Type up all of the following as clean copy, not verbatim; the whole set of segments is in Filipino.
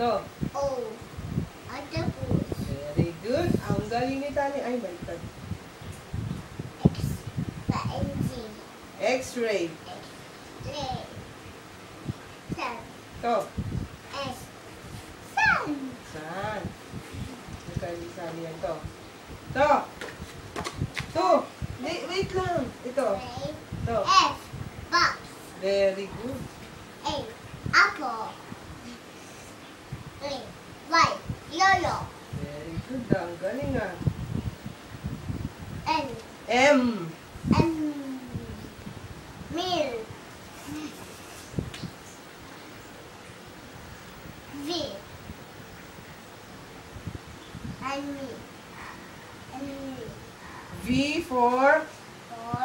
To. O. Octopus. Very good. Ang galing ni Tani. Ay, baliktad. X. N-G. X-ray. X-ray. Sun. To. S. Sun. Saan? Sali yan. To. To. To. Wait lang. Ito. Wait. To. F. Box. Very good. A. Apple. A. Y. Yo-yo. Very good. Ang galing ah. N. M. M. Mill. V. And me. And me. V for For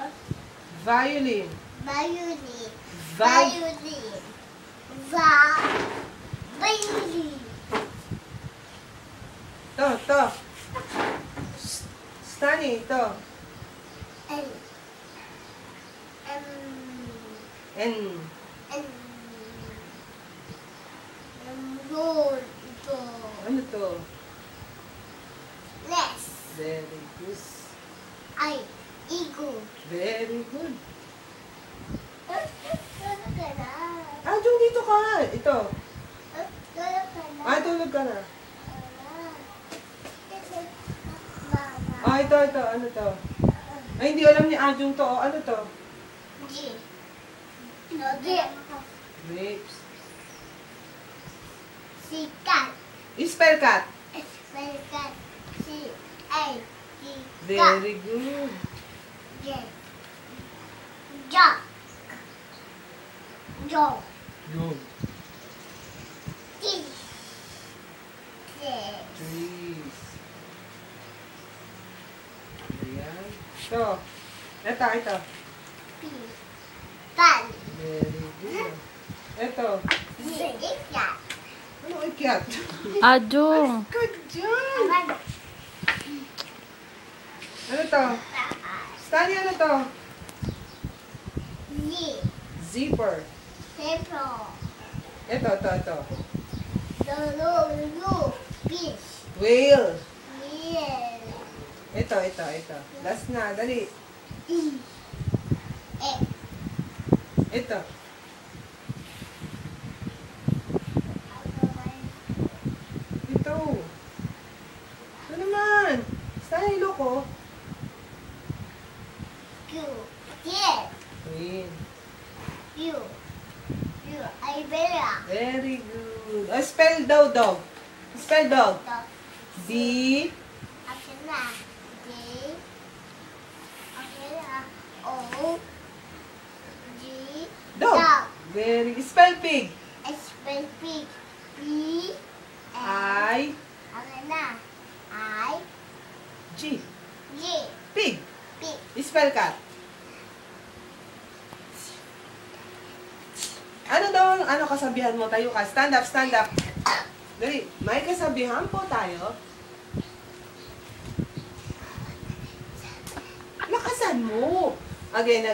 violin. violin. Vi- Violin. Violin. To. Stani. To. N. M. N. N. Gold. Ano to? Nest. Very good. I. Eagle. Very good. Tulog ka na. Ah, Jung, dito ka. Ito. Tulog ka na. Ah, tulog ka na. Mama. Ah, ito. Ano to? Ay, hindi alam ni Ajung to. Oh, ano to? G. G. Grapes. C. Cat. Spell cat. Spell cat. C. A. T. Cat. Very good. J. Jock. Joe. Good. T. J. Trees. Ayan. Ito. Ito. P. Pan. Very good. Ito. Z. Cat. Ano ay cat? Ajung. Good job! Ano to? Stani, ano to? Z. Zipper. Zebra. Ito. Lulu. Fish. Whale. Wheel. Ito. Last na, dali. E. E. Ito. Ito. Ano naman? Stani, loko. Q. Deer. Queen. U. U. Ibera. Very good. Oh, spell daw, dog. Spell dog. D. Okay na. D. Okay na. O. G. Dog. Very good. Spell pig. Spell pig. P. I. Okay na. I. G. G. Pig. Pig. Spell cat. Ano daw ang kasabihan mo? Tayo ka. Stand up. Dali. May kasabihan po tayo. Lakasan mo. Again.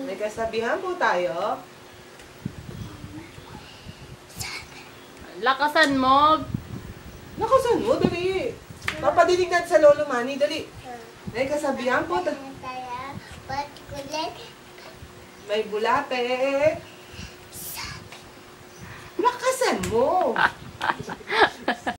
May kasabihan po tayo. Lakasan mo. Lakasan mo. Dali. Papadinig natin sa Lolo Manny. Dali. May kasabihan po tayo. But kulit. May bulate. Lakasan mo.